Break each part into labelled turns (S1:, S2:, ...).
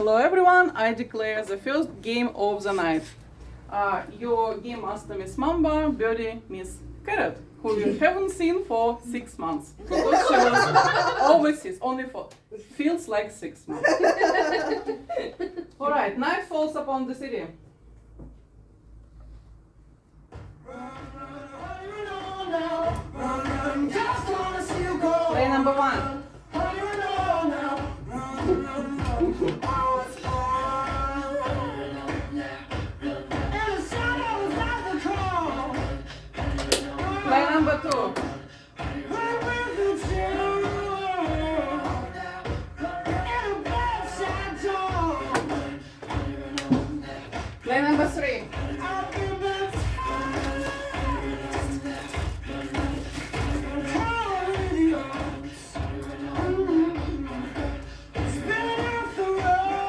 S1: Hello everyone, I declare the first game of the night. Your game master Miss Mamba, birdie Miss Carrot, who you haven't seen for 6 months. Because she was overseas, only for, feels like 6 months. Alright, night falls upon the city. Play number 1. Play number 2. Play number 3.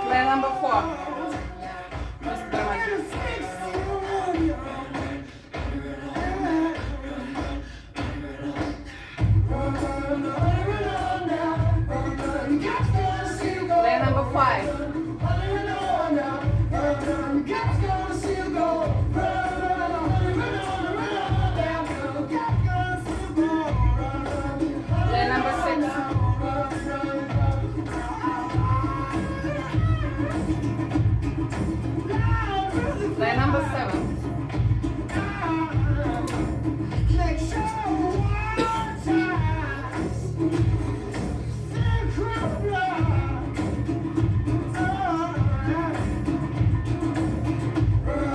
S1: Play number 4. Mr. Dramatic. Play number 5. Play number 6. Play number 7.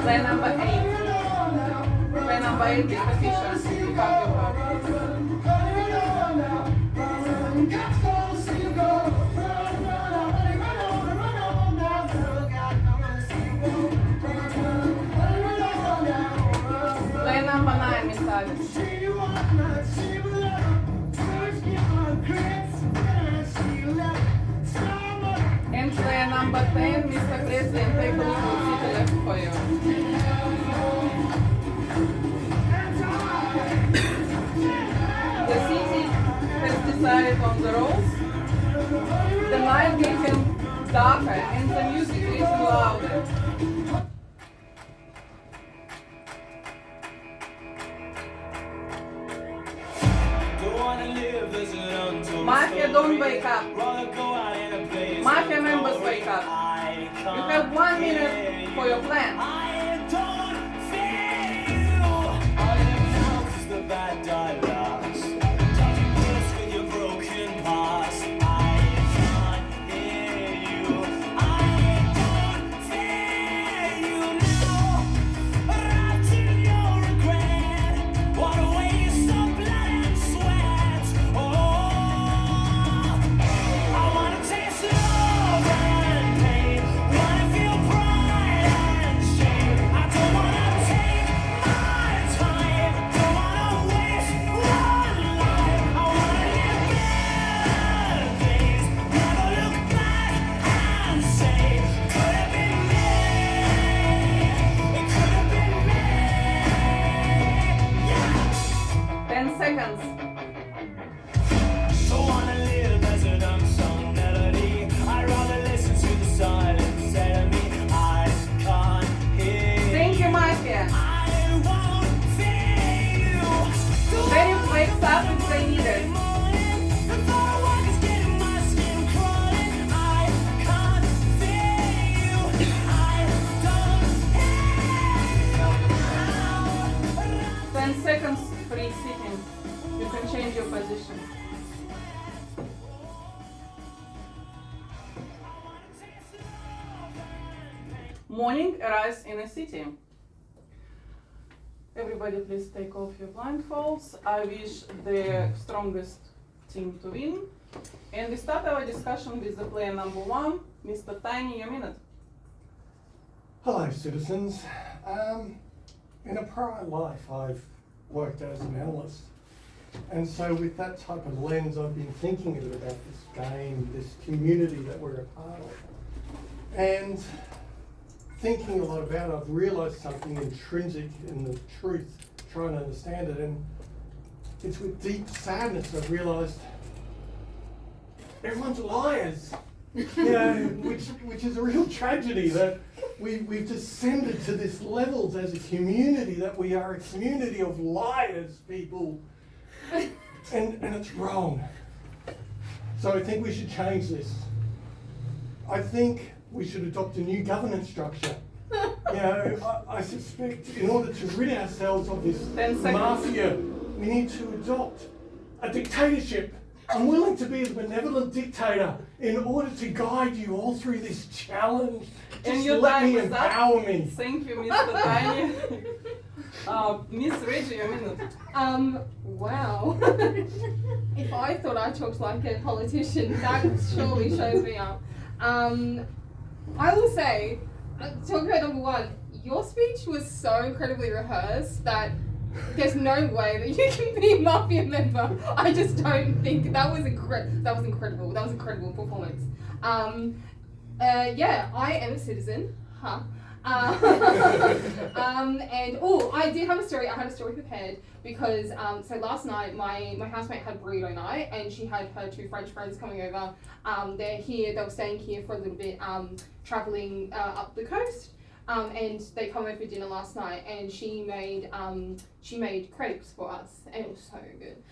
S1: Play number 8. Play number 8 is position. You have your part. Play number 9, Miss Alice. And play number 10, Mr. President. Take a look who's seated left for you. The city has decided on the rules. The night getting darker and the music is louder. Mafia, don't wake up. Mafia members, wake up. You have 1 minute for your plan. Thank you, Mafia. Sheriff wakes up if they need it. 10 seconds free sitting. You can change your position. Morning arrives in a city. Everybody please take off your blindfolds. I wish the strongest team to win. And we start our discussion with the player number 1, Mr. Tiny, your minute.
S2: Hello, citizens. In a prior life, I've worked as an analyst. And so with that type of lens, I've been thinking a bit about this game, this community that we're a part of. And thinking a lot about it, I've realised something intrinsic in the truth, trying to understand it. And it's with deep sadness I've realised everyone's liars. Which is a real tragedy that we've descended to this levels as a community, that we are a community of liars, people. And it's wrong. So I think we should change this. I think we should adopt a new governance structure. I suspect in order to rid ourselves of this
S1: 10 seconds.
S2: mafia, we need to adopt a dictatorship. I'm willing to be a benevolent dictator in order to guide you all through this challenge.
S1: And
S2: Just
S1: your
S2: let
S1: time
S2: me
S1: is up.
S2: empower me.
S1: Thank you, Mr. Tiny. Miss Reggie, a minute.
S3: Wow. If I thought I talked like a politician, that surely shows me up. I will say, talking about number one, your speech was so incredibly rehearsed that there's no way that you can be a mafia member. I just don't think that was incredible. That was incredible performance. Yeah, I am a citizen. Huh. And I did have a story. I had a story prepared because so last night my housemate had burrito night and she had her two French friends coming over. They were staying here for a little bit, traveling up the coast. And they come over for dinner last night, and she made crepes for us, and it was so good.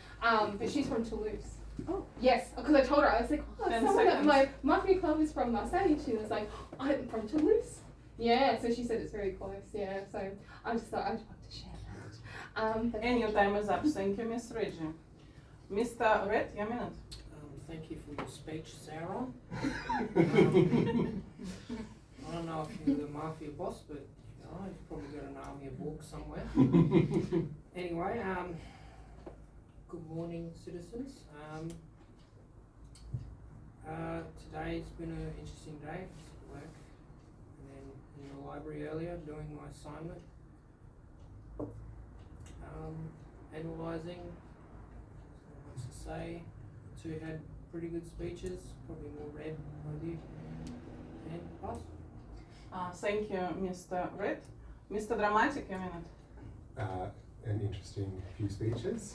S3: But she's from Toulouse.
S1: Oh.
S3: Yes, because I told her, I was like, oh,
S1: 10
S3: someone at
S1: seconds.
S3: my mafia club is from Marseille, and she was like, I'm from Toulouse. Yeah, so she said it's very close. Yeah, so I just thought I'd like to share that. But
S1: And your time is up. Thank you, Miss Reggie. Mr. Red, your minute.
S4: Thank you for your speech, Sarah. I don't know if you're the mafia boss, but you've probably got an army of orcs somewhere. Anyway, good morning, citizens. Today's been an interesting day. I was at work and then in the library earlier doing my assignment. Analysing, what's to say. The two had pretty good speeches, probably more red with you. And pass.
S1: Thank you, Mr. Red. Mr. Dramatic, a minute.
S5: An interesting few speeches.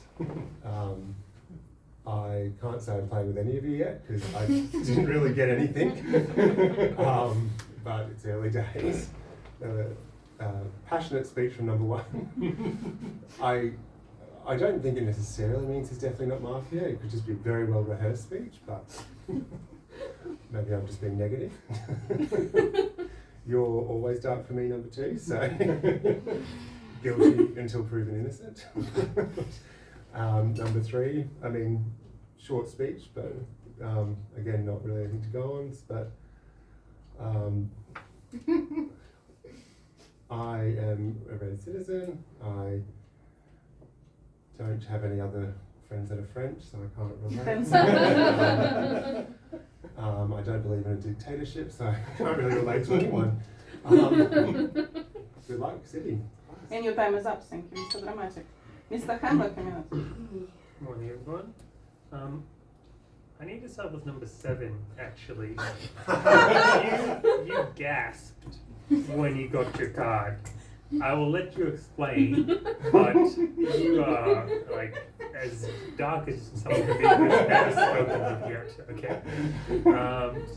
S5: I can't say I'm playing with any of you yet because I didn't really get anything. But it's early days. Passionate speech from number one. I don't think it necessarily means it's definitely not mafia. It could just be a very well rehearsed speech, but maybe I'm just being negative. You're always dark for me, number two, so guilty until proven innocent. Number three, I mean, short speech, but again, not really anything to go on, but I am a red citizen. I don't have any other friends that are French, so I can't relate. I don't believe in a dictatorship, so I can't really relate to anyone. Good luck, City.
S1: And your time is up. Thank you, Mr. Dramatic. Mr. Hamlet, a minute.
S6: Morning, everyone. I need to start with number 7, actually. You gasped when you got your card. I will let you explain, but you are like as dark as someone can be who's never spoken with yet, okay?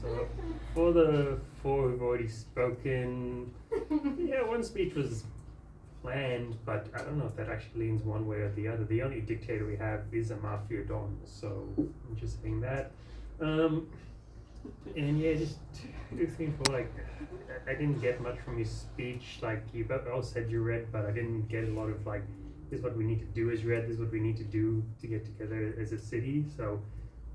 S6: So for the 4 who've already spoken, yeah, one speech was planned, but I don't know if that actually leans one way or the other. The only dictator we have is a mafia don, so I'm just saying that. And yeah, just 2 things for like, I didn't get much from your speech. Like you all said you read, but I didn't get a lot of like, this is what we need to do as red. This is what we need to do to get together as a city. So,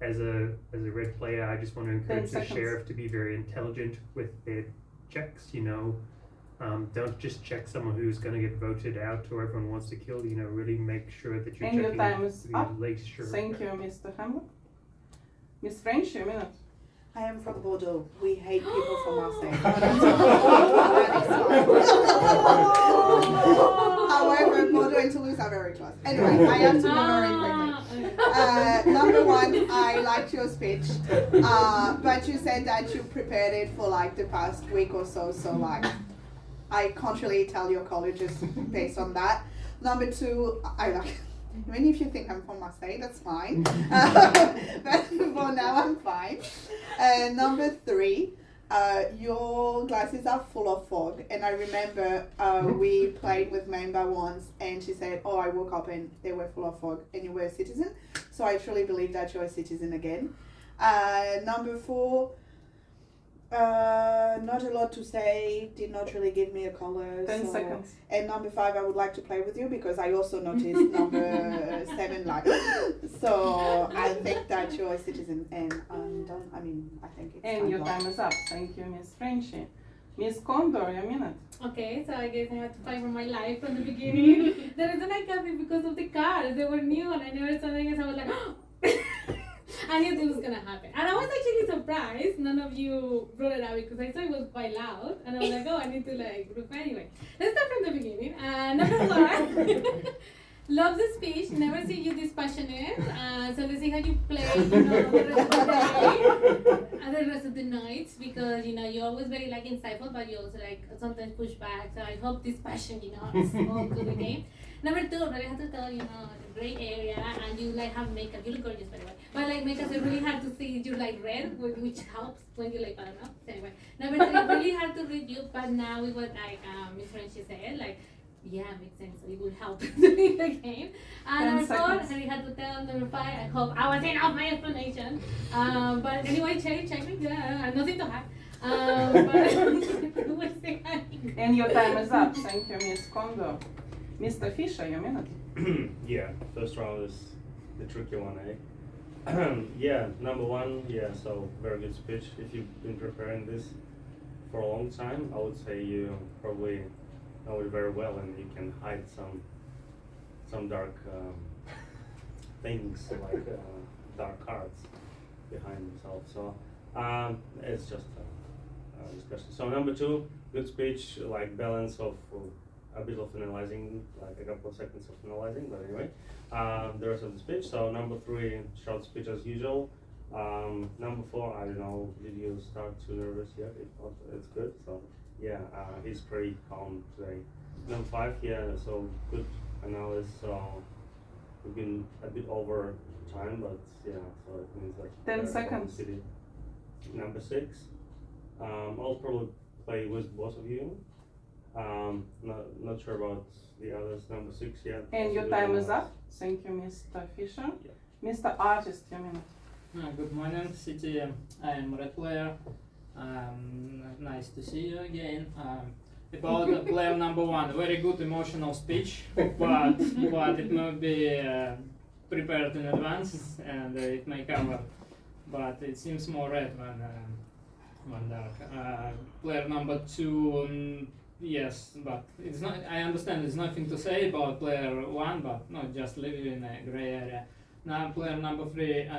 S6: as a red player, I just want to encourage the sheriff to be very intelligent with their checks. You know, don't just check someone who's going to get voted out or everyone wants to kill. You know, really make sure that you're
S1: And your
S6: checking
S1: time is
S6: the
S1: up.
S6: least sure.
S1: Thank you, Mr. Hamlet. Miss French, a minute.
S7: I am from Bordeaux. We hate people from Marseille. However, Bordeaux and Toulouse are very close. Anyway, I have to go very quickly. Number one, I liked your speech, but you said that you prepared it for like the past week or so, so like I can't really tell your colleges based on that. Number two, Even if you think I'm from Marseille, that's fine. But for now, I'm fine. Number 3, your glasses are full of fog. And I remember we played with Mamba once, and she said, "Oh, I woke up and they were full of fog, and you were a citizen." So I truly believe that you're a citizen again. Number 4. Not a lot to say, did not really give me a color.
S1: 10 seconds.
S7: And number 5, I would like to play with you because I also noticed number 7 like. So I think that you're a citizen, and I'm done. I mean, I think it's
S1: And your time is up. Thank you, Miss Frenchy. Miss Condor, your minute.
S8: Okay, so I guess I had to fight for my life from the beginning. The reason I kept it because of the cars. They were new and I never saw them, so I was like, I knew this was gonna happen. And I was actually surprised none of you brought it up because I thought it was quite loud. And I was like, oh, I need to like group anyway. Let's start from the beginning. Number 1, love the speech. Never see you this passionate. So let's see how you play, the rest of the day and the rest of the nights, because you're always very like insightful, but you also like sometimes push back. So I hope this passion, is all to the game. Number 2, really have to tell, the gray area, and you like have makeup. You look gorgeous, by the way. But like makeup, it's really hard to see. You're like red, which helps when you like, I don't know. So anyway, number 3, really hard to read you. But now with what like Miss Frenchy said, like, yeah, makes sense. So it will help in the game. Number 4, really hard to tell. Number 5, I hope I was enough my explanation. But anyway, check me. Yeah, nothing to hide. But we'll see.
S1: And your time is up. Thank you, Miss Condor. Mr. Fisher, your minute.
S9: Yeah, first round is the tricky one, eh? Yeah, number 1, yeah, so very good speech. If you've been preparing this for a long time, I would say you probably know it very well, and you can hide some dark things like dark cards behind yourself. So it's just a discussion. So number 2, good speech, like balance of a bit of analyzing, like a couple of seconds of analyzing, but anyway, the rest of the speech. So number 3, short speech as usual. Number 4, I don't know, did you start too nervous yet? If not, it's good. So yeah, he's pretty calm today. Number 5, yeah, so good analysis. So we've been a bit over time, but yeah, so it means that
S1: 10
S9: they're
S1: seconds.
S9: city. Number 6, I'll probably play with both of you. Not sure about the others. Number 6, yeah.
S1: And your
S9: also
S1: time
S9: doing
S1: is
S9: analysis.
S1: up. Thank you, Mr. Fisher.
S9: Yeah.
S1: Mr. Artist, your minute.
S4: Good morning, City. I am Red Player. Nice to see you again. About player number 1, very good emotional speech, but it may be prepared in advance and it may cover, but it seems more red than dark. Player number 2, yes, but it's not. I understand there's nothing to say about player 1, but no, just leave you in a gray area. Now player number 3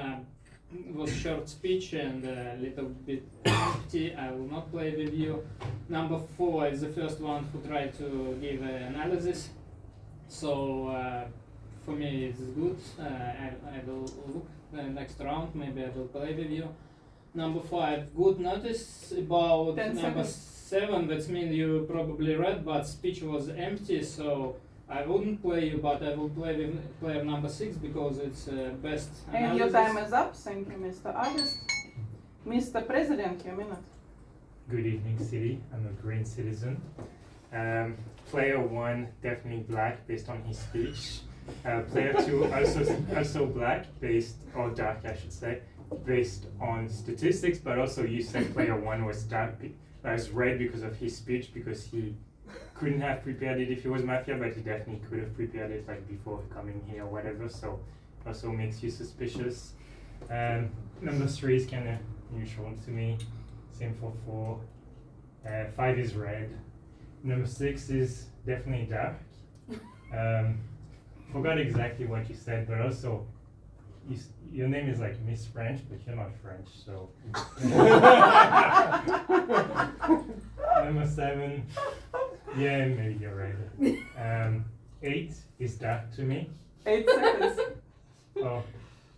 S4: was short speech and a little bit empty. I will not play with you. Number 4 is the first one who tried to give an analysis. So for me it's good. I will look the next round. Maybe I will play with you. Number 5, good notice about
S1: 10
S4: number
S1: seconds.
S4: 7. That means you probably read, but speech was empty. So I wouldn't play you, but I will play with player number 6 because it's best analysis.
S1: And your time is up. Thank you, Mr. Artist. Mr. President, your minute.
S6: Good evening, City. I'm a green citizen. Player 1, definitely black based on his speech. Player 2, also black or dark, I should say, based on statistics, but also you said player 1 was dark, was red because of his speech, because he couldn't have prepared it if he was Mafia, but he definitely could have prepared it like before coming here or whatever, so also makes you suspicious. Number 3 is kind of neutral to me, same for 4. 5 is red. Number 6 is definitely dark. Forgot exactly what you said, but also your name is like Miss French, but you're not French, so. Number 7, yeah, maybe you're right. 8 is dark to me.
S1: 8 seconds.
S6: Oh,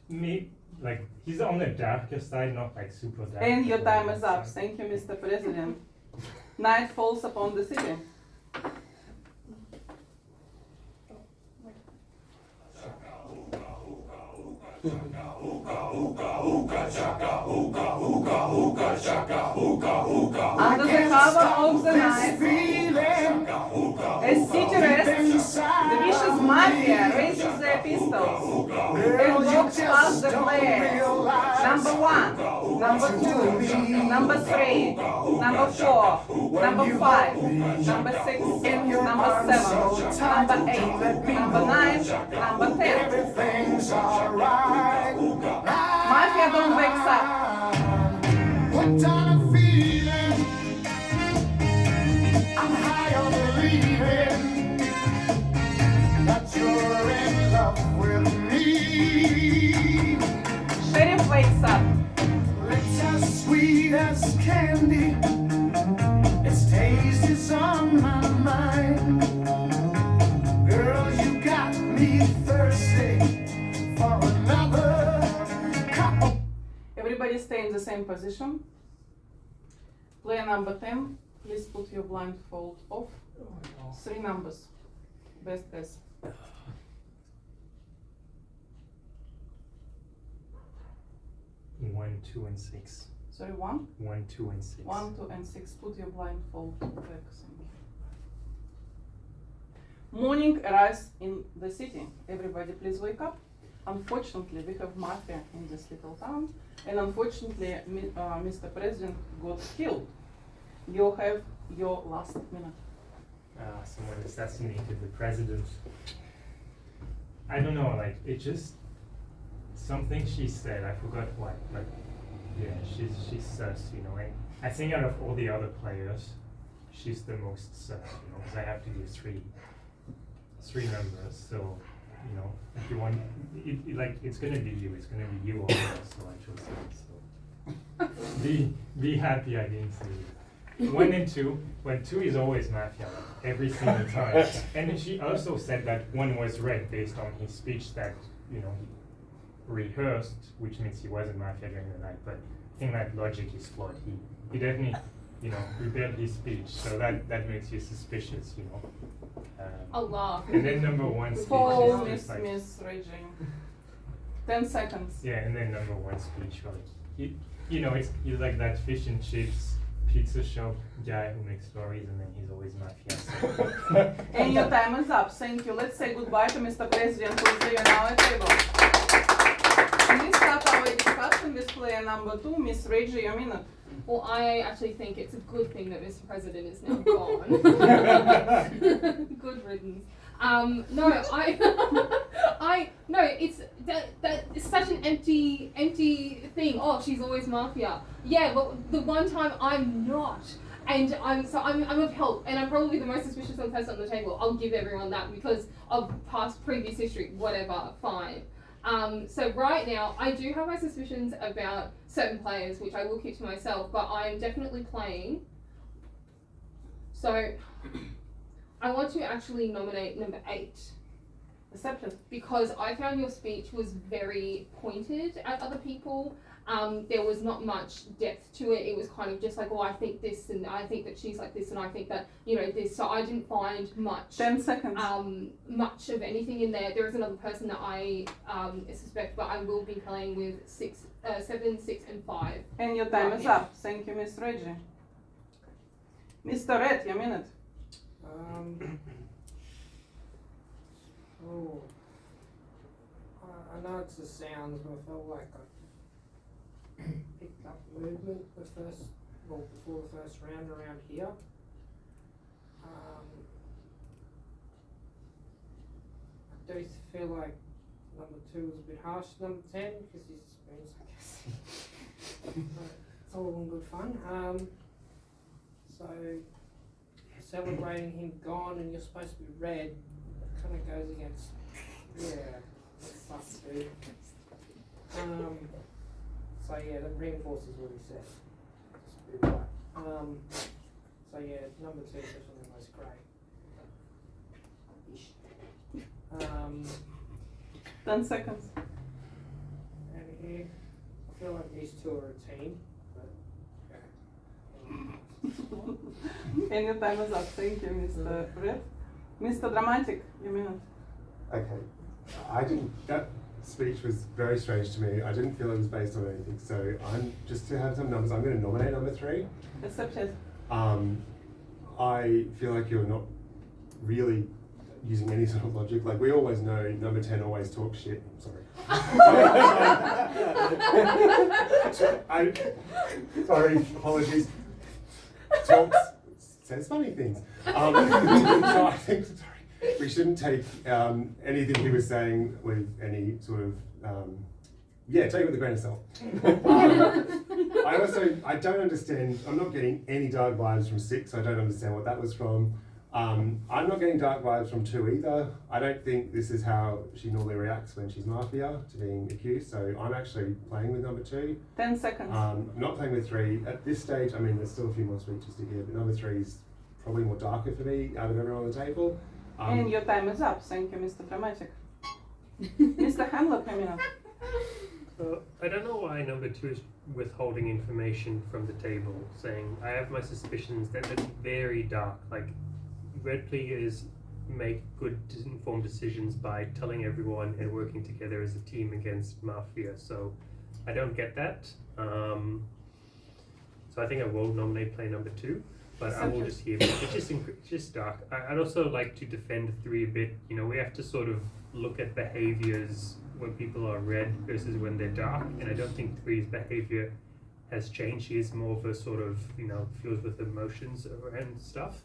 S6: me, like, he's on the darker side, not like super dark.
S1: And your time is up.
S6: So-
S1: Thank you, Mr. President. Night falls upon the city. Under the cover of the night, as city rests, the vicious mafia raises their pistols and walks past the players. Number 1, number 2, number 3, number 4, number 5, number 6, number 7, number 8, number 9, number 10.
S10: Everything's alright.
S1: Mafia don't wake up.
S10: What kind of feeling? I'm high on believing that you're in love with me.
S1: Sheriff wakes up.
S10: It's as sweet as candy. Its taste is on my mind. Girl, you got me thirsty for another cup of.
S1: Everybody stay in the same position. Player number 10, please put your blindfold off. 3 numbers. Best guess.
S6: 1, 2, and 6.
S1: Sorry, 1?
S6: 1, 2, and 6.
S1: 1, 2, and 6. Put your blindfold back. Morning arrives in the city. Everybody please wake up. Unfortunately, we have mafia in this little town, and unfortunately, Mr. President got killed. You have your last minute.
S6: Someone assassinated the president. I don't know, like, it just, something she said, I forgot what, but yeah, she's sus, you know, and I think out of all the other players, she's the most sus, you know, because I have to do three numbers, so, you know, if you want, it's gonna be you also, so I chose it, so. Be happy I didn't say it. 1 and 2, when 2 is always mafia, like, every single time. And she also said that 1 was red based on his speech that, you know, he rehearsed, which means he wasn't mafia during the night, but I think that logic is flawed. He definitely, you know, prepared his speech, so that makes you suspicious, you know.
S3: Allah.
S6: And then number 1 speech
S1: Oh,
S6: is just like,
S1: Miss Regine. 10 seconds.
S6: yeah, and then number 1 speech, like, you know, he's like that fish and chips pizza shop guy who makes stories, and then he's always mafia. So.
S1: And your time is up. Thank you. Let's say goodbye to Mr. President who is here now at table. We start our discussion with player number 2, Miss Reggie, your minute.
S3: Well, I actually think it's a good thing that Mr. President is now gone. Good riddance. No, it's it's such an empty thing. Oh, she's always mafia. Yeah, but the one time I'm not, and I'm of help, and I'm probably the most suspicious person on the table. I'll give everyone that because of previous history, whatever, fine. So right now, I do have my suspicions about certain players, which I will keep to myself, but I am definitely playing. So, I want to actually nominate number 8.
S1: Accepted.
S3: Because I found your speech was very pointed at other people. There was not much depth to it. It was kind of just like, oh, I think this, and I think that she's like this, and I think that, you know, this. So I didn't find much.
S1: 10 seconds.
S3: Much of anything in there. There is another person that I suspect, but I will be playing with 7, 6, and 5.
S1: And your time is up. Thank you, Miss Reggie. Mr. Red, your minute.
S11: I know it's the sounds, but I felt like I picked up movement before the first round around here. I do feel like number 2 was a bit harsh. Number 10, because he's spoons, I guess. But it's all in good fun. So celebrating him gone, and you're supposed to be red, kind of goes against. Yeah, that's sus, dude. So yeah, that reinforces what he said. Just be right. So yeah, number 2 is definitely the most great. Ish.
S1: 10 seconds.
S11: And here, I feel like these 2 are a team, but yeah.
S1: And your time is up. Thank you, Mr. Red. Mr. Dramatic, your minute.
S5: Okay, speech was very strange to me. I didn't feel it was based on anything. So I'm just to have some numbers. I'm going to nominate number 3.
S1: Accepted.
S5: I feel like you're not really using any sort of logic. Like we always know, number 10 always talks shit. Sorry. Sorry, apologies. Talks, says funny things. So I think, sorry, we shouldn't take anything he was saying with any sort of, take it with a grain of salt. I don't understand, I'm not getting any dark vibes from 6, I don't understand what that was from. I'm not getting dark vibes from 2 either. I don't think this is how she normally reacts when she's mafia to being accused, so I'm actually playing with number 2.
S1: 10 seconds.
S5: I'm not playing with 3. At this stage, I mean, there's still a few more speeches to hear, but number 3 is probably more darker for me out of everyone on the table.
S1: And your time is up. Thank you, Mr. Dramatic. Mr. Hamlet, a minute.
S6: I don't know why number 2 is withholding information from the table, saying, I have my suspicions that it's very dark. Like, red players make good informed decisions by telling everyone and working together as a team against mafia, so I don't get that. So I think I will nominate play number 2, but I will just hear it's just dark. I'd also like to defend 3 a bit. You know, we have to sort of look at behaviors when people are red versus when they're dark, and I don't think 3's behavior has changed. She is more of a sort of, you know, feels with emotions and stuff.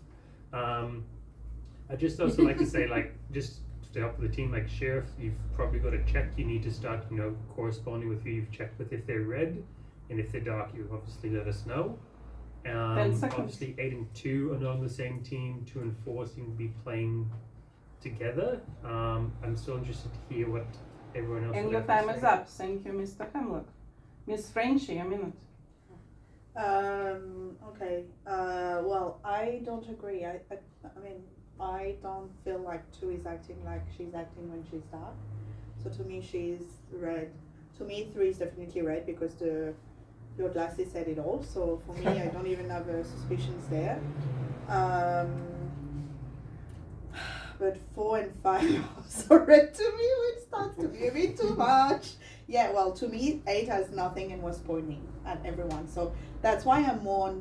S6: I just also like to say, like, just to help the team, like Sheriff, you've probably got to check. You need to start, you know, corresponding with who you've checked with if they're red, and if they're dark, you obviously let us know.
S1: 10 seconds.
S6: Obviously 8 and 2 are not on the same team. 2 and 4 seem to be playing together. I'm still interested to hear what everyone else.
S1: And
S6: would
S1: your
S6: have to
S1: time is
S6: say.
S1: up. Thank you, Mr. Hamlet. Miss Frenchy, a minute.
S7: Okay. Well, I don't agree. I mean, I don't feel like 2 is acting like she's acting when she's dark. So to me, she's red. To me, 3 is definitely red because your glasses said it all. So for me, I don't even have suspicions there. But 4 and 5 are also red to me, which starts to be a bit too much. Yeah, well, to me, 8 has nothing and was pointing at everyone. So that's why I'm more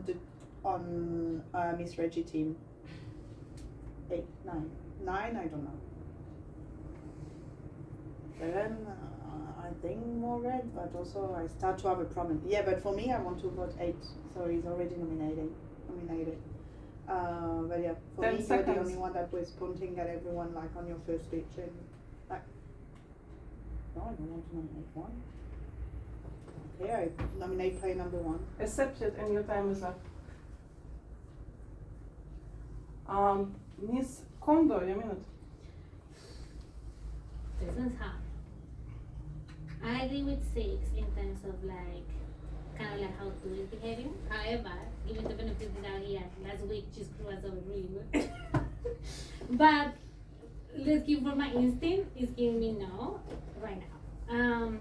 S7: on Miss Reggie team. 8, 9. 9, I don't know. 7, I think more red, but also I start to have a problem. Yeah, but for me, I want to vote 8, so he's already nominated. But yeah, for
S1: 10
S7: me, you're
S1: seconds.
S7: the only one that was pointing at everyone, like on your first speech, and like, no, I don't want to nominate 1. Okay, I nominate play number 1.
S1: Accepted, and your time is up. Miss Kondo, a minute.
S8: This is hard. I agree with 6 in terms of like, kind of like how 2 is behaving. However, given the benefit of the doubt here, last week she screwed us over really good. But let's give for my instinct is giving me no right now.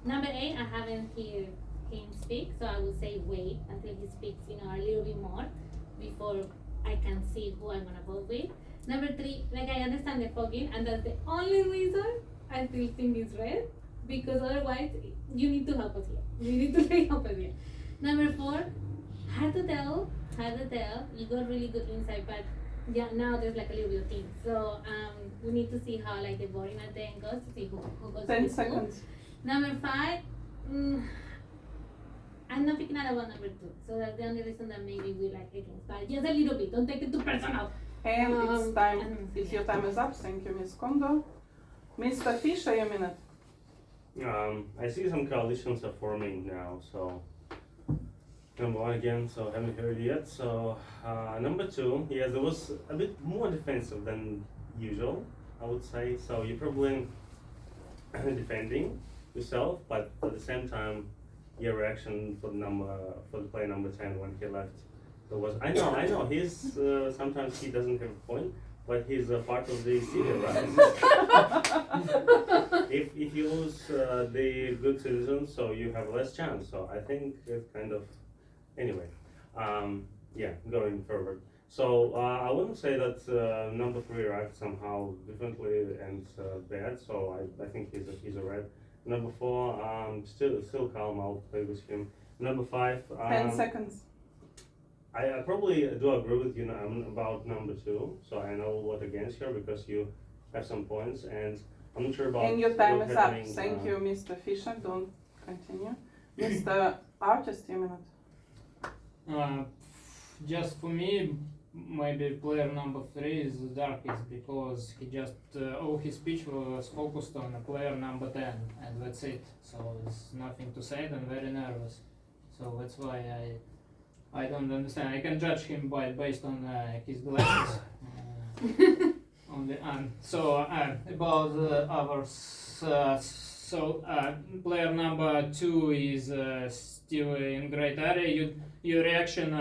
S8: Number 8, I haven't heard him speak, so I would say wait until he speaks, you know, a little bit more before I can see who I'm gonna vote with. Number 3, like I understand the fogging, and that's the only reason I still think it's red, because otherwise you need to help us here. You need to help us here. Number 4, hard to tell. You got really good insight, but yeah, now there's like a little bit of things. So we need to see how like the voting at the end goes to see who goes.
S1: 10
S8: to
S1: seconds.
S8: Number 5, I'm not picking out about number 2, so that's the only reason that maybe we like against. But just a little bit. Don't take it too personal.
S1: And it's time.
S8: and-
S1: It's your time is up. Thank you, Miss Kondo. Mr. Fisher, a minute.
S9: I see some coalitions are forming now, so number 1 again, so haven't heard yet. So number 2, yes, it was a bit more defensive than usual, I would say. So you're probably defending yourself, but at the same time, your reaction for the player number 10 when he left. There was I know he's sometimes he doesn't have a point, but he's a part of the city, right? if you lose the good citizens, so you have less chance. So I think it's kind of anyway. Yeah, going forward. So I wouldn't say that number 3 reacts somehow differently and bad. So I think he's a red. Number 4, still calm. I'll play with him. Number 5.
S1: 10 seconds.
S9: I probably do agree with you about number 2. So I know what against here because you have some points, and I'm not sure about.
S1: And your time
S9: what's
S1: is up.
S9: happening,
S1: Thank you, Mr. Fisher. Don't continue. Mr. Artist, a minute.
S4: Just for me, maybe player number 3 is the darkest because he just all his speech was focused on player number 10, and that's it. So it's nothing to say. I'm very nervous. So that's why I don't understand. I can judge him based on his glasses. Only so about others. Player number 2 is still in great area. Your reaction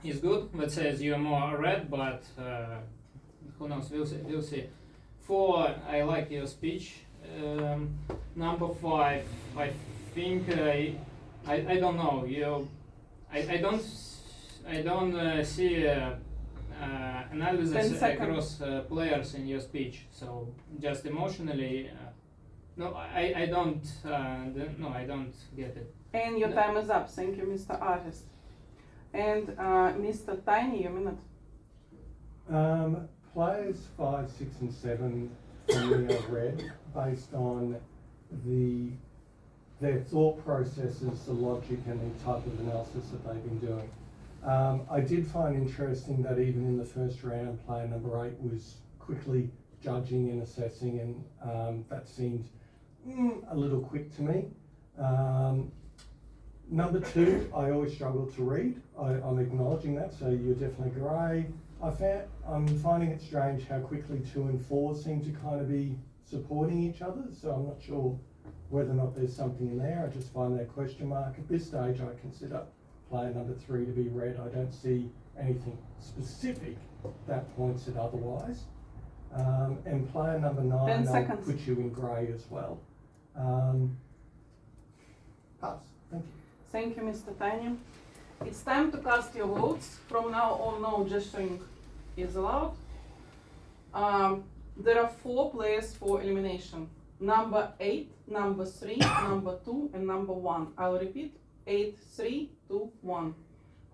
S4: is good. That says you're more red, but who knows? We'll see. 4, I like your speech. Number 5, I think I don't know. I don't see analysis across players in your speech. So just emotionally, no, I don't. No, I don't get it.
S1: And your time is up. Thank you, Mr. Artist. And Mr. Tiny, a minute.
S2: Players 5, 6, and 7 for me are red based on their thought processes, the logic, and the type of analysis that they've been doing. I did find interesting that even in the first round, player number 8 was quickly judging and assessing, and that seemed a little quick to me. Number 2, I always struggle to read. I'm acknowledging that, so you're definitely grey. I'm finding it strange how quickly 2 and 4 seem to kind of be supporting each other, so I'm not sure whether or not there's something in there. I just find that question mark. At this stage, I consider player number 3 to be red. I don't see anything specific that points it otherwise. And player number 9, I'll put you in grey as well. Pass. Thank you.
S1: Thank you, Mr. Tiny. It's time to cast your votes. From now on, no gesturing is allowed. There are 4 players for elimination. Number 8, number 3, number 2, and number 1. I'll repeat. 8, 3, 2, 1.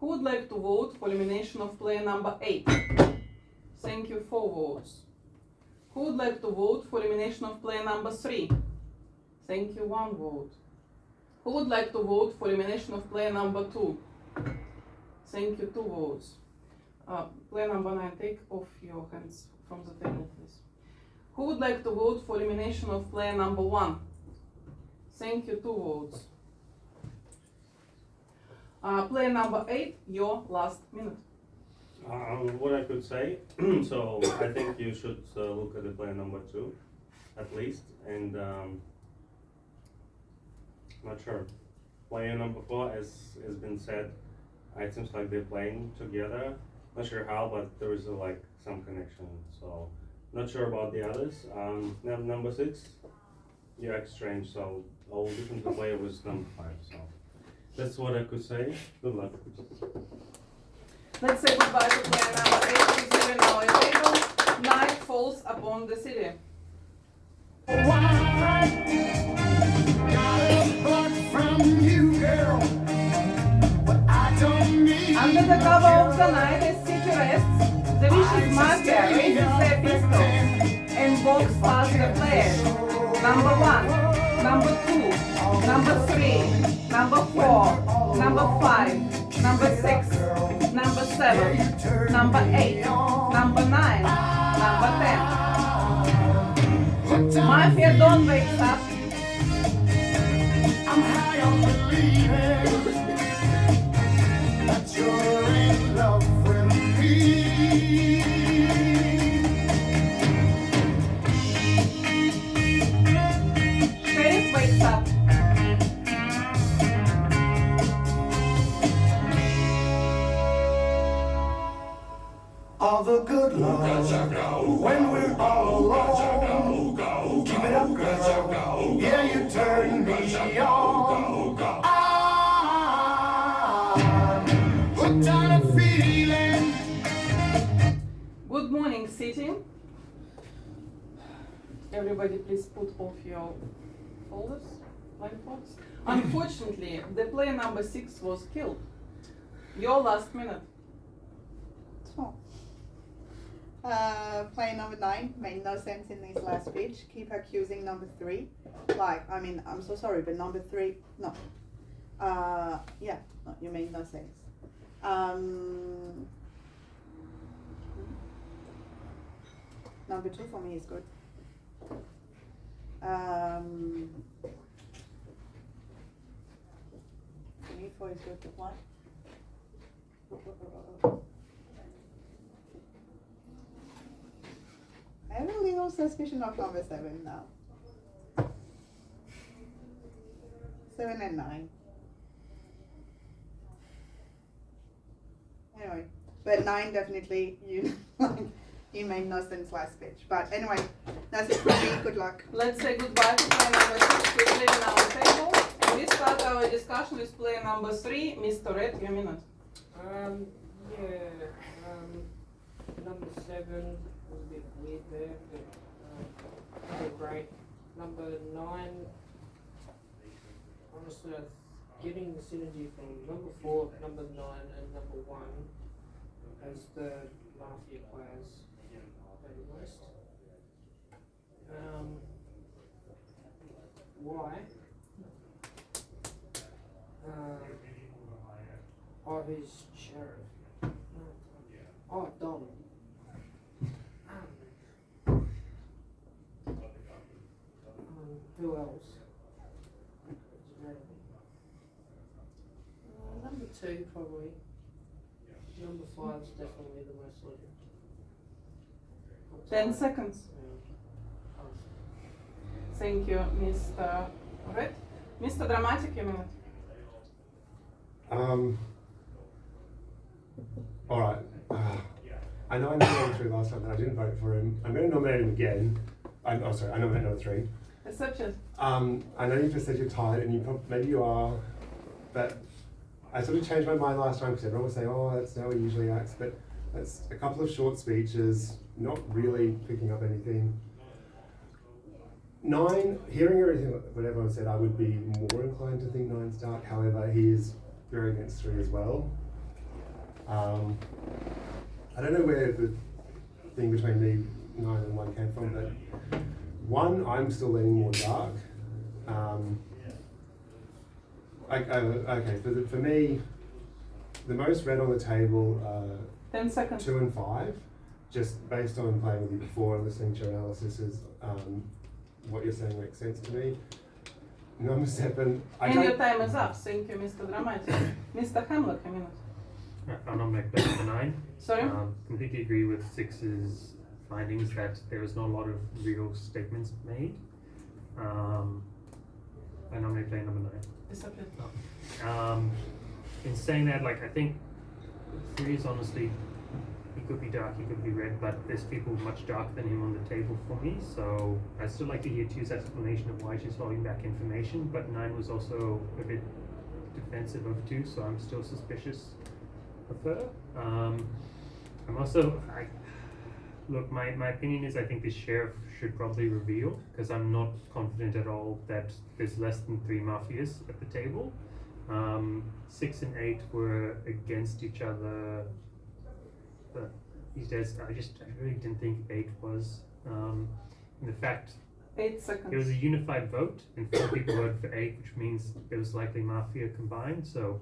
S1: Who would like to vote for elimination of player number 8? Thank you, 4 votes. Who would like to vote for elimination of player number 3? Thank you, 1 vote. Who would like to vote for elimination of player number 2? Thank you, 2 votes. Player number 9, take off your hands from the table, please. Who would like to vote for elimination of player number 1? Thank you, 2 votes. Player number 8, your last minute.
S9: What I could say, so I think you should look at the player number 2, at least, and not sure. Player number 4, as has been said, it seems like they're playing together. Not sure how, but there is some connection. So not sure about the others. Number 6, you act strange. So I'll definitely play with number 5. So that's what I could say. Good luck.
S1: Let's say goodbye to player number 8 who's leaving our table. Night falls upon the city. Under the cover of the night, as city rests, the vicious mafia raises their pistols and walks past the players. Number 1, number 2, number 3, number 4, number 5, number 6, number 7, number 8, number 9, number 10. Mafia Don wakes up.
S10: I'm high on believing that you're in love with me.
S1: Sheriff wakes up.
S10: All the good love when we're all alone. Keep it up, girl. Yeah, you turn me on. I'm hooked on a feeling
S1: sitting. Everybody please put off your folders, blindfolds. Unfortunately, the player number 6 was killed. Your last minute.
S7: Oh. Player number 9 made no sense in this last speech. Keep accusing number 3. Like, I mean, I'm so sorry, but number 3, no. Yeah, no, you made no sense. Number 2 for me is good. 4 is good, but what? I have a little suspicion of number 7 now. 7 and 9. Anyway, but 9 definitely, you he made no sense last speech. But anyway, that's it for me. Good luck.
S1: Let's say goodbye to player number 6 who is leaving our table. And we start our discussion with player number 3, Mr. Red, your minute.
S11: Number 7 was a bit weird there, but still great. Number 9, honestly, getting the synergy from number 4, number 9, and number 1 as the Mafia players maybe most. Why? Oh, he's sheriff. Oh, Dom. Who else? Number 2 probably. Number 5 is definitely the most logical.
S1: 10 seconds.
S11: Yeah.
S1: Thank you, Mr. Red. Mr. Dramatic, your minute.
S5: Alright. I know I nominated 3 last time, and I didn't vote for him. I'm going to nominate him again. I nominate number 3.
S1: Accepted.
S5: I know you just said you're tired, and maybe you are, but I sort of changed my mind last time because everyone was saying, oh, that's how he usually acts, but that's a couple of short speeches, not really picking up anything. 9, hearing everything, what everyone said, I would be more inclined to think 9's dark. However, he is very against 3 as well. I don't know where the thing between me, 9 and 1 came from, but 1, I'm still leaning more dark. Okay, for me, the most red on the table are
S1: 10 seconds.
S5: 2 and 5, just based on playing with you before and listening to your analysis, what you're saying makes sense to me. Number 7,
S1: And your time is up. Thank you, Mr. Dramatic. Mr. Hamlet, a minute.
S6: I'll nominate player number 9.
S1: Sorry?
S6: Completely agree with 6's findings that there was not a lot of real statements made. I nominate player number 9.
S1: Accepted.
S6: In saying that, like, I think 3 is honestly, he could be dark, he could be red, but there's people much darker than him on the table for me, so I'd still like to hear 2's explanation of why she's holding back information, but 9 was also a bit defensive of 2, so I'm still suspicious of her. I'm also, look, my opinion is I think the sheriff should probably reveal, because I'm not confident at all that there's less than 3 mafias at the table. 6 and 8 were against each other, but these days I really didn't think 8 was. And the fact
S1: 8 seconds.
S6: there was a unified vote and 4 people voted for 8, which means it was likely mafia combined. So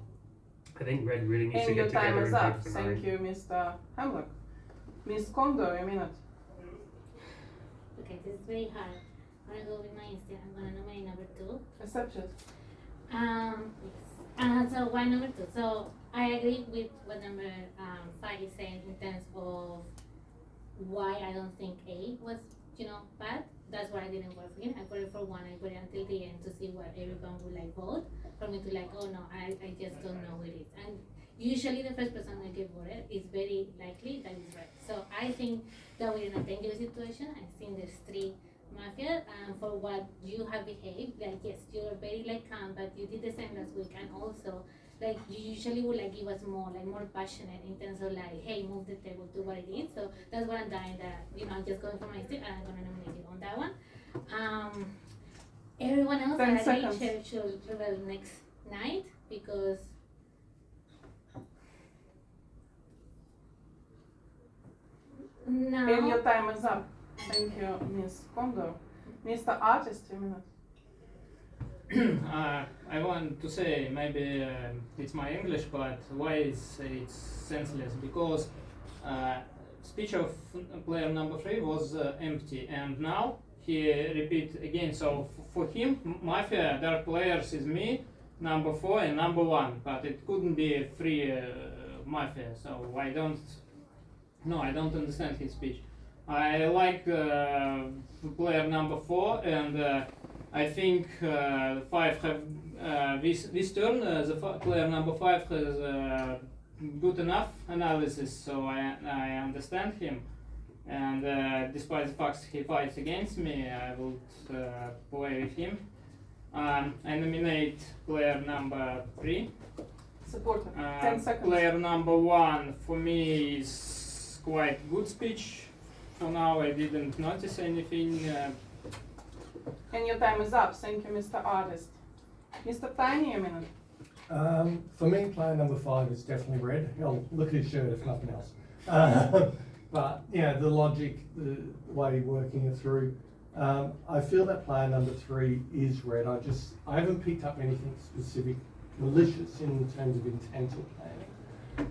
S6: I think red really needs to
S1: And your
S6: get
S1: time
S6: together
S1: is
S6: and
S1: up.
S6: vote for
S1: Thank
S6: 9.
S1: you, Mr. Hamlet. Miss Kondo, a minute.
S8: Okay, this is very hard. I'm gonna go with my instinct. I'm gonna nominate number 2.
S1: Accepted.
S8: Yes. So why number 2? So I agree with what number 5 is saying in terms of why I don't think 8 was, bad. That's why I didn't vote for him. I voted for 1. I waited until the end to see what everyone would vote. For me to oh no, I just don't know who it is. And usually the first person that get voted is very likely that is right. So I think that we're in a dangerous situation. I think there's 3 mafia, for what you have behaved, yes, you're very calm, but you did the same last week, and also like you usually would like give us more passionate in terms of like, hey, move the table to what it is. So that's what I'm dying that, I'm just going for my stick and I'm gonna nominate you on that one. Everyone else
S1: 10
S8: I
S1: seconds.
S8: think should reveal next night because now
S1: And your time is up. Thank you, Miss Kondo. Mr. Artist, a minute.
S4: I want to say maybe it's my English, but why it's senseless? Because speech of player number 3 was empty, and now he repeat again. So for him, Mafia Dark Players is me, number 4 and number 1, but it couldn't be 3 Mafia. So I don't understand his speech. I like player number 4, and I think 5 have this turn. Player number 5 has good enough analysis, so I understand him. And despite the fact he fights against me, I will play with him. I nominate player number 3.
S1: Supporter. 10 seconds.
S4: Player number 1 for me is quite good speech. For now, I didn't notice anything.
S1: And your time is up. Thank you, Mr. Artist. Mr. Tiny, a minute.
S2: For me, player number 5 is definitely red. Hell, look at his shirt if nothing else. But yeah, the logic, the way working it through. I feel that player number 3 is red. I haven't picked up anything specific, malicious in terms of intent or planning.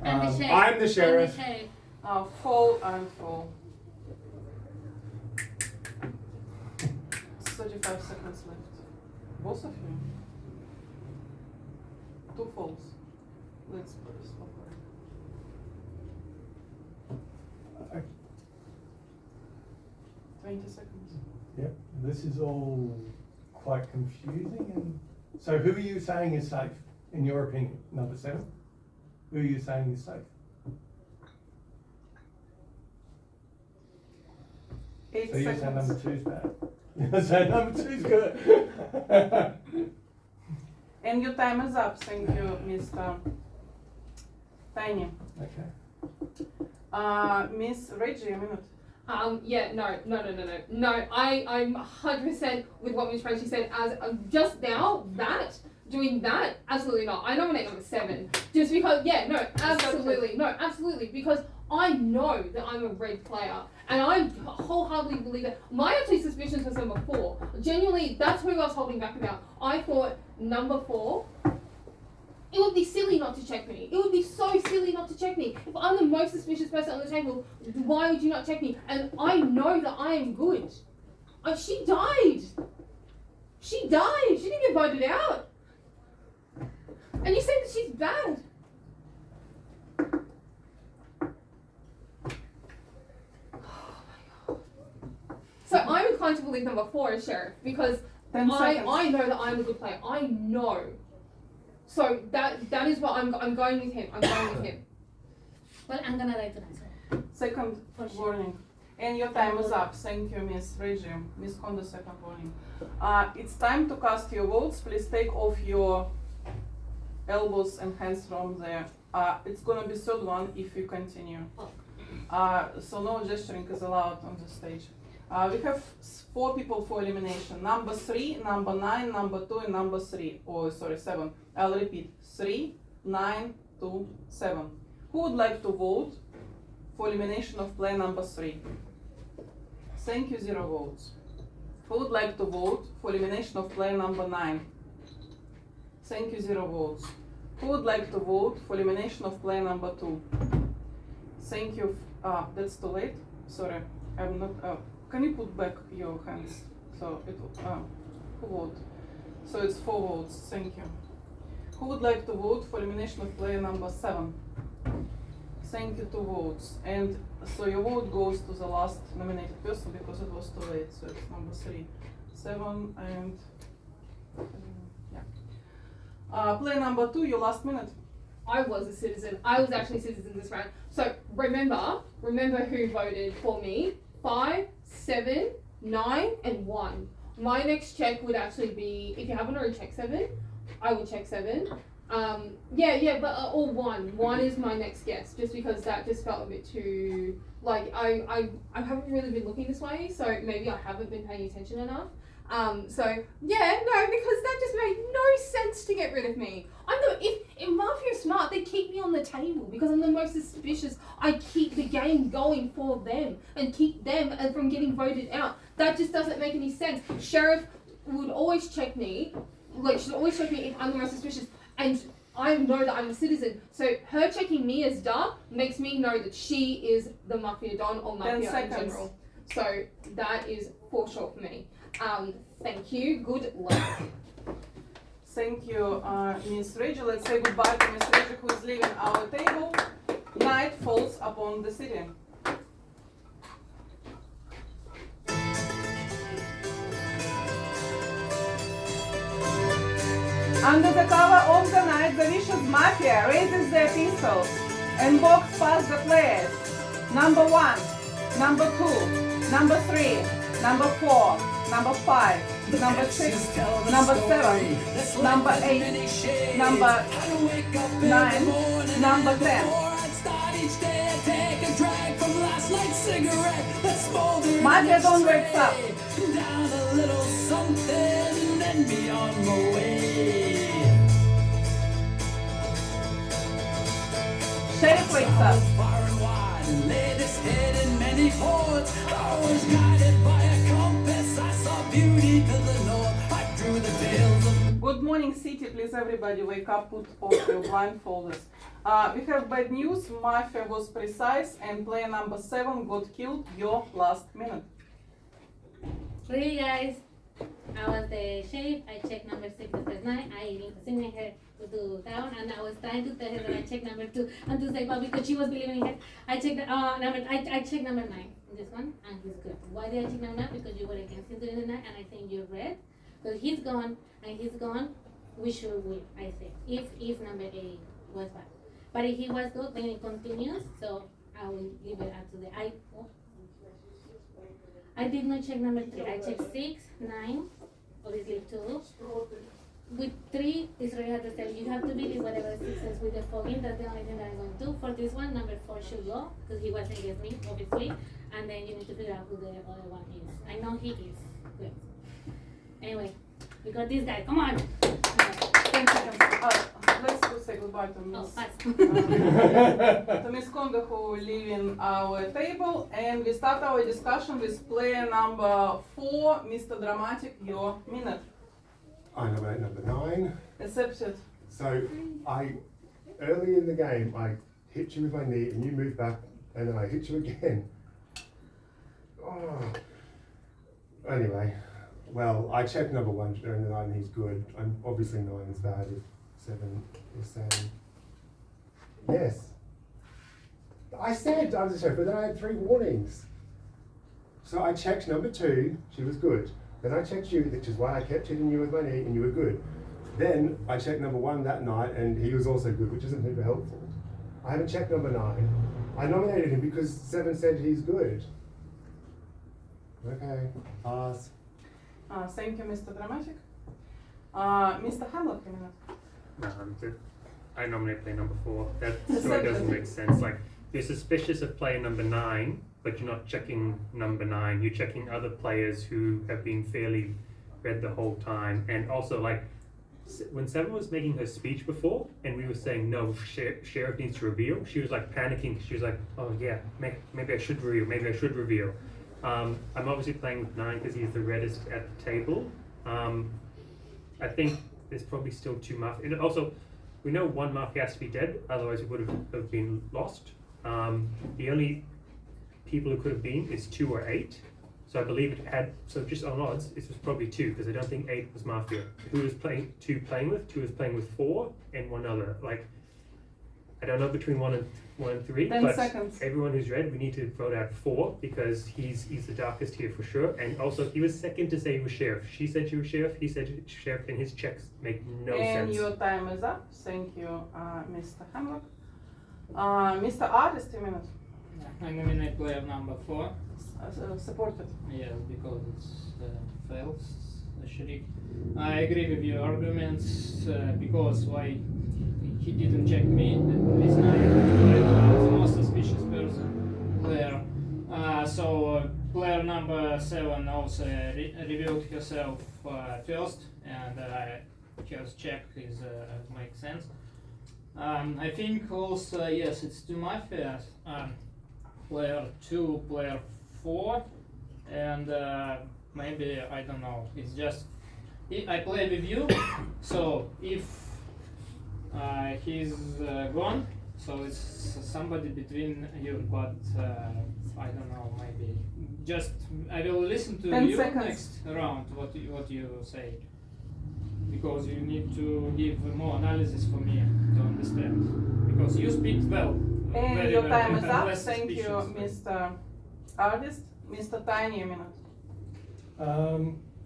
S8: I'm the sheriff.
S5: I'm the sheriff.
S8: I'm the sheriff.
S1: Fall and fall. 35 seconds left. Both of you. 2 falls. Let's put a stop there. 20 seconds.
S2: Yep, this is all quite confusing. And so who are you saying is safe, in your opinion? Number 7? Who are you saying is safe?
S1: 8
S2: So you're saying
S1: seconds.
S2: number 2's bad? You're saying number 2's good?
S1: And your time is up. Thank you, Mr. Tiny.
S2: Okay.
S1: Miss Reggie, a minute.
S3: Yeah, no. I'm 100% with what Miss Frenchie said. As just now, doing that, absolutely not. I nominate number 7, just because. Yeah, no, absolutely, because I know that I'm a red player, and I wholeheartedly believe that. My actually suspicions was number 4. Genuinely, that's who I was holding back about. I thought number 4. It would be silly not to check me. It would be so silly not to check me. If I'm the most suspicious person on the table, why would you not check me? And I know that I am good. She died. She didn't get voted out. And you said that she's bad. So I'm inclined to believe number 4 is sheriff because
S1: 10 seconds.
S3: I know that I'm a good player. I know. So that is what I'm going with him.
S8: Well, I'm gonna die tonight.
S1: Second warning. And your time is up. Thank you, Miss Reggie. Miss Kondo, second warning. It's time to cast your votes. Please take off your elbows and hands from there. It's gonna be third one if you continue. So no gesturing is allowed on the stage. We have 4 people for elimination. Number 3, number 9, number 2, and number 3. Oh, sorry, 7. I'll repeat. 3, 9, 2, 7. Who would like to vote for elimination of player number 3? Thank you, 0 votes. Who would like to vote for elimination of player number 9? Thank you, 0 votes. Who would like to vote for elimination of player number 2? Thank you. That's too late. Sorry, I'm not. Can you put back your hands? So it. Who vote? So it's 4 votes. Thank you. Who would like to vote for elimination of player number 7? Thank you, 2 votes. And so your vote goes to the last nominated person because it was too late. So it's number 3, 7, and yeah. Player number 2, your last minute.
S3: I was a citizen. I was actually a citizen this round. So remember who voted for me. 5, 7, 9, and 1. My next check would actually be, if you haven't already checked 7, I will check 7. But or one. One is my next guess, just because that just felt a bit too like I haven't really been looking this way, so maybe I haven't been paying attention enough. Because that just made no sense to get rid of me. If Mafia are smart, they keep me on the table because I'm the most suspicious. I keep the game going for them and keep them from getting voted out. That just doesn't make any sense. Sheriff would always check me, she'd always check me if I'm the most suspicious, and I know that I'm a citizen. So her checking me as dark makes me know that she is the Mafia Don or Mafia in general. So that is for sure for me. Thank you. Good luck.
S1: Thank you, Miss Reggie. Let's say goodbye to Miss Reggie, who is leaving our table. Night falls upon the city. Under the cover of the night, the vicious mafia raises their pistols and walks past the players. Number 1, number 2, number 3, number 4, number 5, number 6, number 7, number 8, number 9, number 10. Mafia Don wakes up. Sheriff wakes up. Good morning, city. Please, everybody, wake up, put off your blindfolders. We have bad news. Mafia was precise, and player number 7 got killed your last minute.
S8: Really, guys? I was the sheriff. I checked number 6 the first night. I even sent her to do down, and I was trying to tell her that I checked number 2 and to say, but because she was believing her, I checked I checked number 9. This one, and he's good. Why did I check number 9? Because you were against him during the night, and I think you're red. Because he's gone, and he's gone. We should win. I think if number 8 was bad, but if he was good, then it continues. So I will give it up to the I did not check number 3. I checked 6, 9, obviously 2. With 3, it's really hard to tell. You have to believe whatever 6 says with the fogging. That's the only thing that I'm going to do. For this one, number 4 should go, because he was against me, obviously. And then you need to figure out who the other one is. I know he is. Good. Anyway, we got this guy. Come on.
S1: 10 seconds. Let's go say goodbye to Miss. To Miss Kondo, who leaving our table, and we start our discussion with player number 4, Mr. Dramatic. Your minute.
S5: I nominate number 9.
S1: Accepted.
S5: So early in the game, I hit you with my knee, and you moved back, and then I hit you again. Oh. Anyway, well, I checked number 1 during the night, and he's good. I'm obviously 9 is bad if 7 is saying yes. I said I was a sheriff, but then I had 3 warnings. So I checked number 2, she was good. Then I checked you, which is why I kept hitting you with my knee, and you were good. Then I checked number 1 that night, and he was also good, which isn't super helpful. I haven't checked number 9. I nominated him because 7 said he's good. Okay, pass.
S1: Thank you, Mr. Dramatic. Mr. Hamlet, a minute.
S6: No, I'm good. I nominate player number 4. That sort of doesn't make sense. Like, you're suspicious of player number 9, but you're not checking number 9. You're checking other players who have been fairly red the whole time. And also, like, when 7 was making her speech before, and we were saying, no, sheriff needs to reveal, she was like panicking. She was like, oh yeah, maybe I should reveal. I'm obviously playing with 9 because he's the reddest at the table. I think there's probably still 2 mafia. And also, we know 1 mafia has to be dead, otherwise it would have been lost. The only people who could have been is 2 or 8. So I believe it had, so just on odds, it was probably 2, because I don't think 8 was mafia. Who was playing 2 playing with? 2 was playing with 4, and 1 other. Like, I don't know between 1 and 3,
S1: 10
S6: but
S1: seconds.
S6: Everyone who's red, we need to vote out 4, because he's the darkest here for sure. And also, he was second to say he was sheriff. She said she was sheriff, he said sheriff, and his checks make no sense.
S1: And your time is up. Thank you, Mr. Hamlet. Mr. Artist, a minute.
S4: I nominate player number 4.
S1: Supported.
S4: Yes, because it's fails. Shrik. I agree with your arguments because why he didn't check me this night. I was the most suspicious person player. So player number 7 also revealed herself first, and just check is makes sense. I think also yes, it's two mafias. Player 2, player 4, and maybe I don't know. It's just I play with you, so if he's gone, so it's somebody between you. But I don't know. Maybe just I will listen to
S1: 10
S4: you
S1: seconds.
S4: next round. What you say, because you need to give more analysis for me to understand. Because you speak well.
S1: And
S4: very
S1: your
S4: well,
S1: time is
S4: and
S1: up.
S4: less
S1: Thank you,
S4: suspicious.
S1: Mr. Artist. Mr. Tiny, a minute.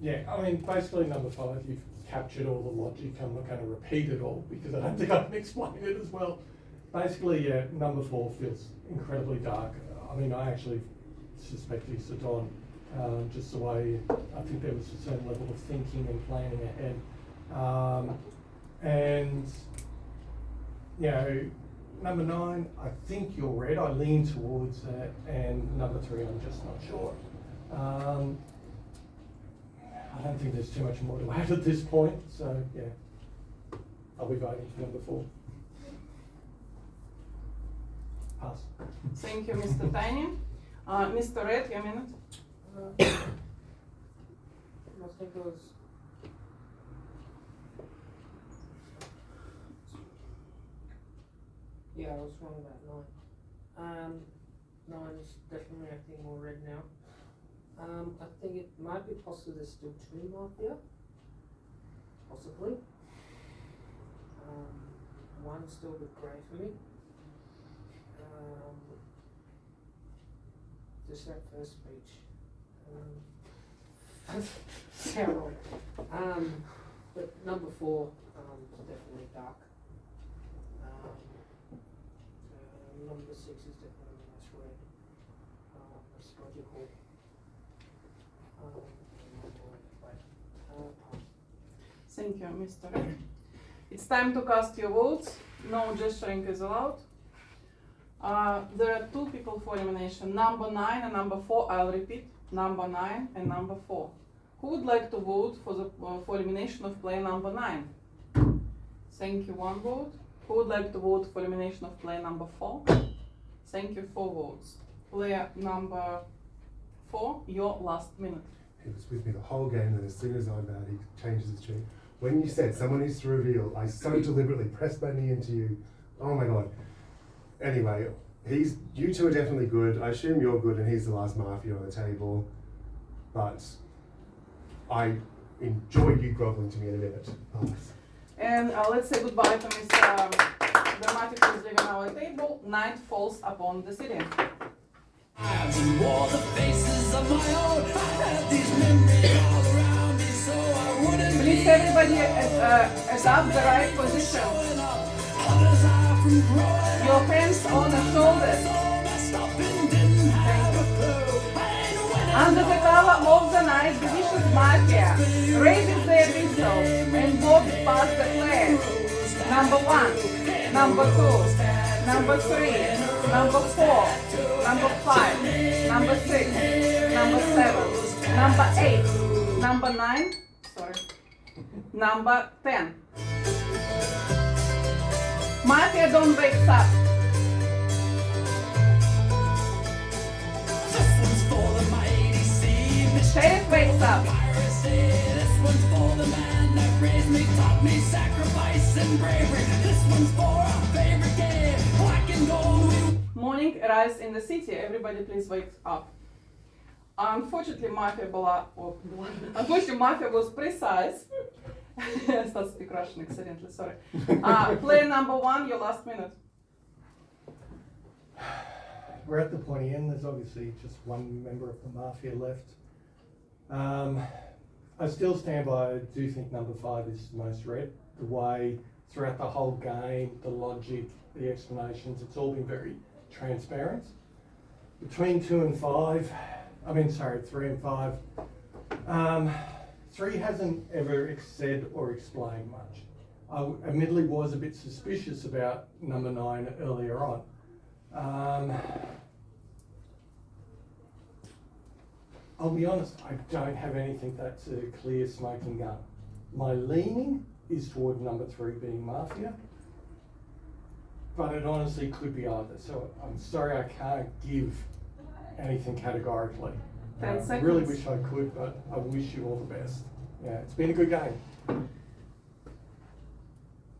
S2: Yeah, I mean, basically number 5, you've captured all the logic. I'm not going to repeat it all because I don't think I can explain it as well. Basically, yeah, number 4 feels incredibly dark. I mean, I actually suspect he's a Don. Just the way I think there was a certain level of thinking and planning ahead. And, you know, number 9, I think you're red. I lean towards that. And number 3, I'm just not sure. I don't think there's too much more to add at this point. So, yeah, I'll be voting for number 4. Pass.
S1: Thank you, Mr. Tiny. Mr. Red, a minute.
S11: I think it was. Yeah, I was wrong about 9. 9 is definitely acting more red now. I think it might be possible there's still 2 mafia. Possibly. 1's still a bit grey for me. Just that first speech. Terrible. But number 4 is definitely dark. Number 6 is definitely nice red. That's logical.
S1: Thank you, Mr. Red. It's time to cast your votes. No gesturing is allowed. There are 2 people for elimination, number 9 and number 4. I'll repeat, number 9 and number 4. Who would like to vote for elimination of player number 9? Thank you, 1 vote. Who would like to vote for elimination of player number 4? Thank you, 4 votes. Player number 4, your last minute.
S5: He was with me the whole game, and as soon as I'm out, he changes his tune. When you said someone needs to reveal, I so deliberately pressed my knee into you. Oh my god. Anyway, you 2 are definitely good. I assume you're good, and he's the last mafia on the table. But I enjoy you groveling to me in a minute. Pass.
S1: And let's say goodbye to Mr. Dramatic who's leaving our table. Night falls upon the city.
S10: Wore the faces of my own. I had these memories all around me, so I wouldn't
S1: Please everybody adopt the right position. Your hands on the shoulders. Under the cover of the night, the vicious mafia raises their pistols and walks past the flags. Number 1, number 2, number 3, number 4, number 5, number 6, number 7, number 8, number 9, sorry, number 10. Mafia don't wake up. Sheriff wakes up.
S10: This one's for the man that raised me, taught me sacrifice and bravery. This one's for our favorite game, black and gold.
S1: Morning arrives in the city. Everybody please wake up. Unfortunately, Mafia was precise. I start speak Russian excellently, sorry. Player number 1, your last minute.
S2: We're at the pointy end. There's obviously just 1 member of the mafia left. I still stand by, I do think number 5 is most red. The way throughout the whole game, the logic, the explanations, it's all been very transparent. Between 3 and 5, 3 hasn't ever said or explained much. I admittedly was a bit suspicious about number 9 earlier on. I'll be honest, I don't have anything that's a clear smoking gun. My leaning is toward number 3 being Mafia, but it honestly could be either. So I'm sorry I can't give anything categorically.
S1: 10
S2: I
S1: seconds.
S2: really wish I could, but I wish you all the best. Yeah, it's been a good game.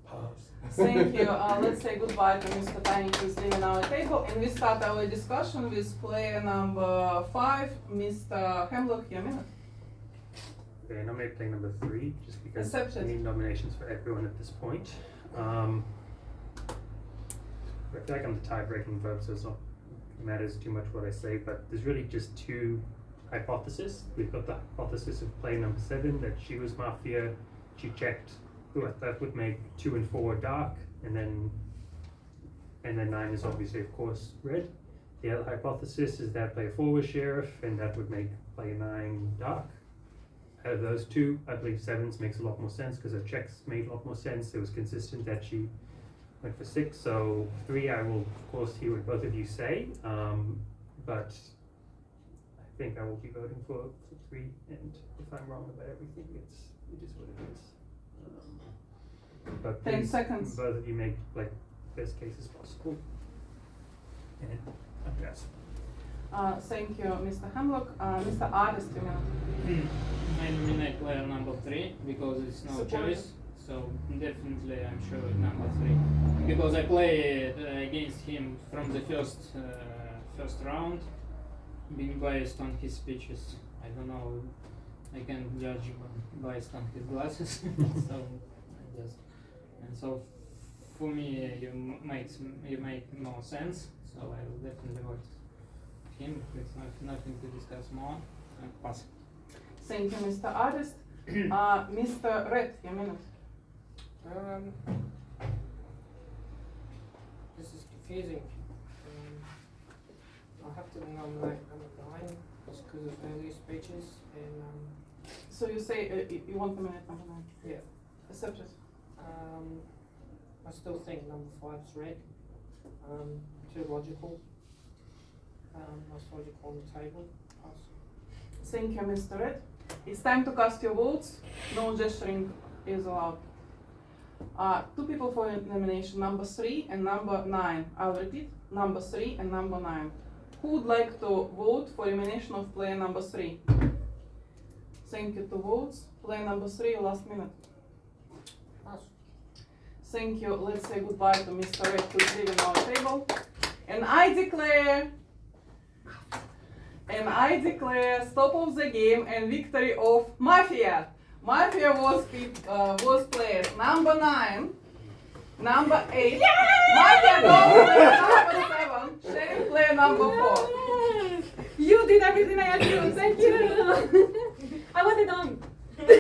S2: Pass.
S1: Thank you. Let's say goodbye to Mr. Tiny who's leaving our table, and we start our discussion with player number 5, Mr. Hemlock. Your minute.
S6: Okay, I nominate player number 3 just because
S1: Accepted.
S6: I need nominations for everyone at this point. I feel like I'm the tie-breaking vote, so it's not matters too much what I say, but there's really just 2 hypotheses. We've got the hypothesis of player number 7, that she was Mafia, she checked that would make 2 and 4 dark, and then 9 is obviously of course red. The other hypothesis is that player 4 was Sheriff, and that would make player 9 dark. Out of those 2, I believe 7's makes a lot more sense because her checks made a lot more sense. It was consistent that she went for 6, so 3 I will of course hear what both of you say, but I think I will be voting for 3, and if I'm wrong about everything, it is what it is. But
S1: 10
S6: please,
S1: seconds.
S6: both of you make like best cases possible. And I pass.
S1: Thank you, Mr. Hemlock. Mr. Artist, your minute.
S4: I nominate player number 3 because it's no
S1: Support.
S4: choice. So definitely I'm sure number 3 because I played against him from the first round, being biased on his speeches. I don't know. I can judge based on his glasses. So for me you make more sense. So I will definitely vote him. It's nothing to discuss more. And pass.
S1: Thank you, Mr. Artist. Mr. Red, your minute.
S11: This is confusing. I'll have to nominate number 9 just because of earlier speeches and
S1: So you say you want nominate number 9?
S11: yeah.
S1: Accepted.
S11: I still think number 5's red. Too logical. Most logical on the table. Pass.
S1: Thank you, Mr. Red. It's time to cast your votes. No gesturing is allowed. 2 people for nomination, number 3 and number 9. I'll repeat, number 3 and number 9. Who would like to vote for elimination of player number 3? Thank you, 2 votes. Player number 3, last minute.
S11: Pass.
S1: Thank you. Let's say goodbye to Mr. Red who's leaving our table. And I declare stop of the game and victory of Mafia. Mafia was players number 9, number 8, Mafia goes number 7, Sheriff player number 4.
S8: You did everything I asked you. Thank you. I wasn't on.